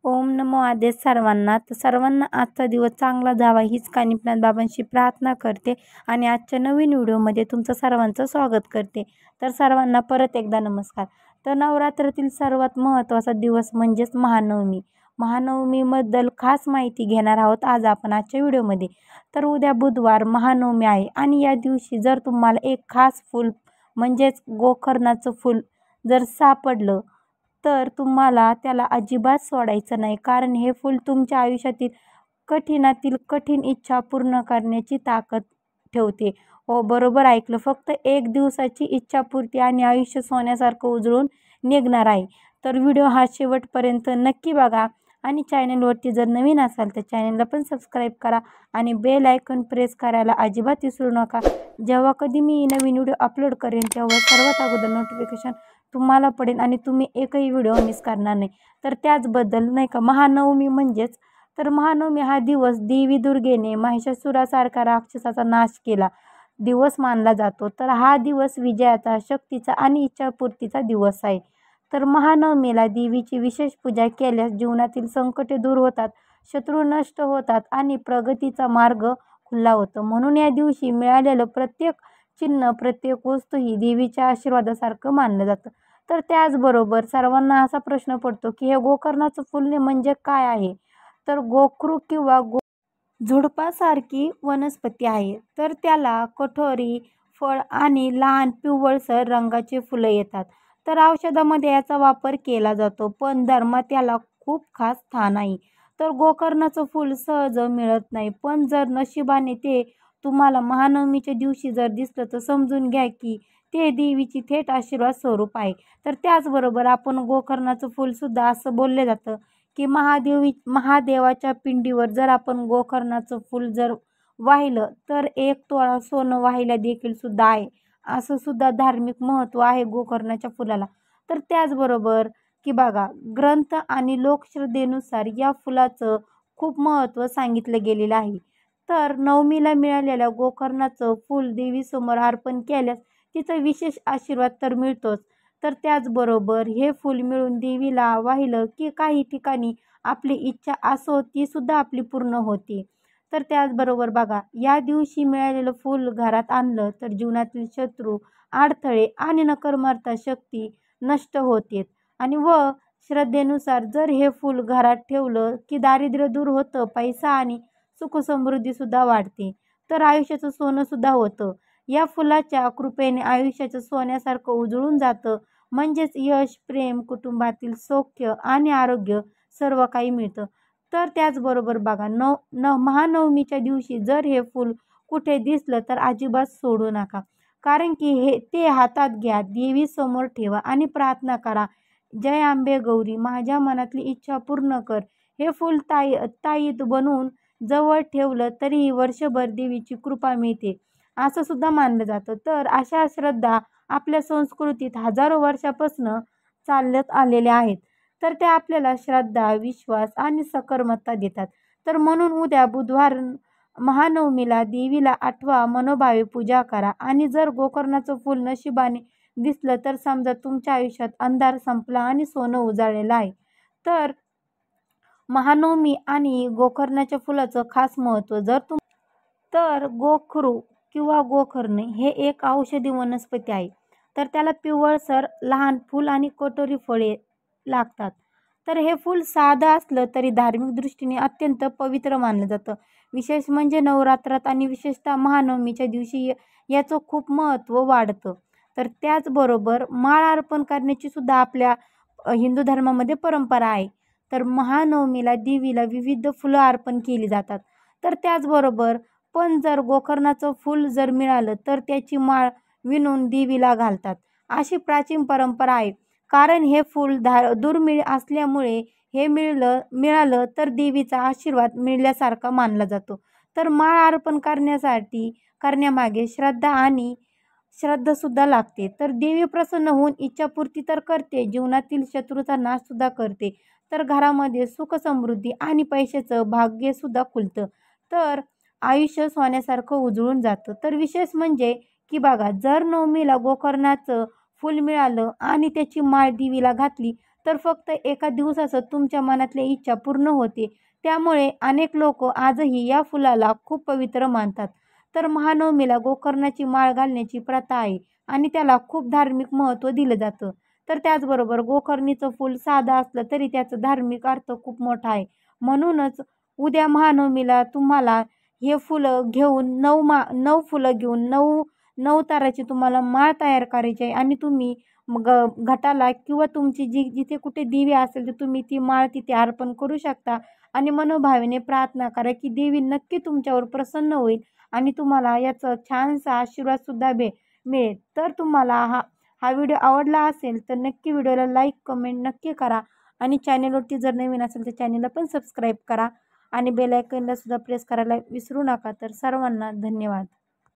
ओम नमो आदेश सर्वांना. तर सर्वांना आजचा दिवस चांगला जावा हीच कानिपनाथ बाबांशी प्रार्थना करते आणि आजच्या नवीन व्हिडिओमध्ये तुमचं सर्वांचं स्वागत करते. तर सर्वांना परत एकदा नमस्कार. तर नवरात्रातील सर्वात महत्त्वाचा दिवस म्हणजेच महानवमी. महानवमीबद्दल खास माहिती घेणार आहोत आज आपण आजच्या व्हिडिओमध्ये. तर उद्या बुधवार महानवमी आहे आणि या दिवशी जर तुम्हाला एक खास फूल म्हणजेच गोकर्णाचं फूल जर सापडलं तर तुम्हाला त्याला अजिबात सोडायचं नाही, कारण हे फूल तुमच्या आयुष्यातील कठीणातील कठीण इच्छा पूर्ण करण्याची ताकद ठेवते. हो, बरोबर ऐकलं. फक्त एक दिवसाची इच्छापूर्ती आणि आयुष्य सोन्यासारखं उजळून निघणार आहे. तर व्हिडिओ हा शेवटपर्यंत नक्की बघा आणि चॅनलवरती जर नवीन असाल तर चॅनलला पण सबस्क्राईब करा आणि बेल आयकॉन प्रेस करायला अजिबात विसरू नका. जेव्हा कधी मी नवीन व्हिडिओ अपलोड करेन तेव्हा सर्वात अगोदर नोटिफिकेशन तुम्हाला पडेल आणि तुम्ही एकही व्हिडिओ मिस करणार नाही. तर त्याचबद्दल नाही का, महानवमी म्हणजेच तर महानवमी हा दिवस देवी दुर्गेने महिषासुरासारखा राक्षसाचा नाश केला दिवस मानला जातो. तर हा दिवस विजयाचा, शक्तीचा आणि इच्छापूर्तीचा दिवस आहे. तर महानवमीला देवीची विशेष पूजा केल्यास जीवनातील संकटे दूर होतात, शत्रू नष्ट होतात आणि प्रगतीचा मार्ग खुला होतो. म्हणून या दिवशी मिळालेलं प्रत्येक चिन्ह, प्रत्येक वस्तू ही देवीच्या आशीर्वादासारखं मानलं जातं. तर त्याचबरोबर सर्वांना असा प्रश्न पडतो की हे गोकर्णाचं फुल म्हणजे काय आहे? तर गोखरू किंवा झुडपासारखी वनस्पती आहे. तर त्याला कठोरी फळ आणि लहान पिवळसर रंगाचे फुलं येतात. तर औषधामध्ये याचा वापर केला जातो, पण धर्मात त्याला खूप खास स्थान आहे. तर गोकर्णाचं फूल सहज मिळत नाही, पण जर नशिबाने ते तुम्हाला महानवमीच्या दिवशी जर दिसलं तर समजून घ्या की ते देवीची थेट आशीर्वाद स्वरूप आहे. तर त्याचबरोबर आपण गोकर्णाचं फूलसुद्धा असं बोलले जातं की महादेवाच्या पिंडीवर जर आपण गोकर्णाचं फूल जर वाहिलं तर 1 तोळा सोनं वाहिलं देखील सुद्धा आहे. असं सुद्धा धार्मिक महत्त्व आहे गोकर्णाच्या फुलाला. तर त्याचबरोबर की बघा, ग्रंथ आणि लोकश्रद्धेनुसार या फुलाचं खूप महत्त्व सांगितलं गेलेलं आहे. तर नवमीला मिळालेल्या गोकर्णाचं फूल देवीसमोर अर्पण केल्यास तिचा विशेष आशीर्वाद तर मिळतोच. तर त्याचबरोबर हे फूल मिळून देवीला वाहिलं की काही ठिकाणी आपली इच्छा असो ती सुद्धा आपली पूर्ण होते. तर त्याचबरोबर बघा, या दिवशी मिळालेलं फूल घरात आणलं तर जीवनातील शत्रू, अडथळे आणि नकारमार्थ शक्ती नष्ट होते. आणि श्रद्धेनुसार जर हे फूल घरात ठेवलं की दारिद्र्य दूर होतं, पैसा आणि सुखसमृद्धीसुद्धा वाढते. तर आयुष्याचं सोनंसुद्धा होतं. या फुलाच्या कृपेने आयुष्याचं सोन्यासारखं उजळून जातं. म्हणजेच यश, प्रेम, कुटुंबातील सौख्य आणि आरोग्य सर्व काही मिळतं. तर त्याचबरोबर बघा, महानवमीच्या दिवशी जर हे फूल कुठे दिसलं तर अजिबात सोडू नका, कारण की ते हातात घ्या, देवीसमोर ठेवा आणि प्रार्थना करा. जय आंबे गौरी, माझ्या मनातली इच्छा पूर्ण कर. हे फूल ताईत बनवून जवळ ठेवलं तरीही वर्षभर देवीची कृपा मिळते असं सुद्धा मानलं जातं. तर अशा श्रद्धा आपल्या संस्कृतीत हजारो वर्षापासून चालत आलेल्या आहेत. तर त्या आपल्याला श्रद्धा, विश्वास आणि सकारात्मकता देतात. तर म्हणून उद्या बुधवार महानवमीला देवीला आठवा, मनोभावे पूजा करा आणि जर गोकर्णाचं फूल नशिबाने दिसलं तर समजा तुमच्या आयुष्यात अंधार संपला आणि सोनं उजाळलेलं आहे. तर महानवमी आणि गोकर्णाच्या फुलाचं खास महत्त्व. तर गोखरू किंवा गोकर्ण हे एक औषधी वनस्पती आहे. तर त्याला पिवळसर लहान फूल आणि कटोरी फळे लागतात. तर हे फूल साधं असलं तरी धार्मिक दृष्टीने अत्यंत पवित्र मानलं जातं. विशेष म्हणजे नवरात्रात आणि विशेषतः महानवमीच्या दिवशी याचं खूप महत्त्व वाढतं. तर त्याचबरोबर माळ अर्पण करण्याची सुद्धा आपल्या हिंदू धर्मामध्ये परंपरा आहे. तर महानवमीला देवीला विविध फुलं अर्पण केली जातात. तर त्याचबरोबर पण जर गोकर्णाचं फूल जर मिळालं तर त्याची माळ विणून देवीला घालतात, अशी प्राचीन परंपरा आहे. कारण हे फूल दुर्मिळ असल्यामुळे हे मिळालं तर देवीचा आशीर्वाद मिळाल्यासारखा मानला जातो. तर माळ अर्पण करण्यामागे श्रद्धासुद्धा लागते. तर देवी प्रसन्न होऊन इच्छापूर्ती तर करते, जीवनातील शत्रूचा नाशसुद्धा करते. तर घरामध्ये सुख, समृद्धी आणि पैशाचं भाग्यसुद्धा खुलतं. तर आयुष्य सोन्यासारखं उजळून जातं. तर विशेष म्हणजे की बघा, जर नवमीला गोकर्णाचं फूल मिळालं आणि त्याची माळ देवीला घातली तर फक्त एका दिवसाचं तुमच्या मनातली इच्छा पूर्ण होते. त्यामुळे अनेक लोक आजही या फुलाला खूप पवित्र मानतात. तर महानवमीला गोकर्णाची माळ घालण्याची प्रथा आहे आणि त्याला खूप धार्मिक महत्त्व दिलं जातं. तर त्याचबरोबर गोकर्णीचं फूल साधं असलं तरी त्याचं धार्मिक अर्थ खूप मोठा आहे. म्हणूनच उद्या महानवमीला तुम्हाला हे फुलं घेऊन 9 फुलं घेऊन 9 ताराची तुम्हाला माळ तयार करायची आहे आणि तुम्ही मग घटाला किंवा तुमची जिथे कुठे दिवे असेल तर तुम्ही ती माळ तिथे अर्पण करू शकता आणि मनोभावेने प्रार्थना करा की देवी नक्की तुमच्यावर प्रसन्न होईल आणि तुम्हाला याचा छानसा आशीर्वादसुद्धा मिळेल. तर तुम्हाला हा हा व्हिडिओ आवडला असेल तर नक्की व्हिडिओला लाईक, कमेंट नक्की करा आणि चॅनलवरती जर नवीन असेल तर चॅनलला पण सबस्क्राईब करा आणि बेल आयकॉनला सुद्धा प्रेस करायला विसरू नका. तर सर्वांना धन्यवाद.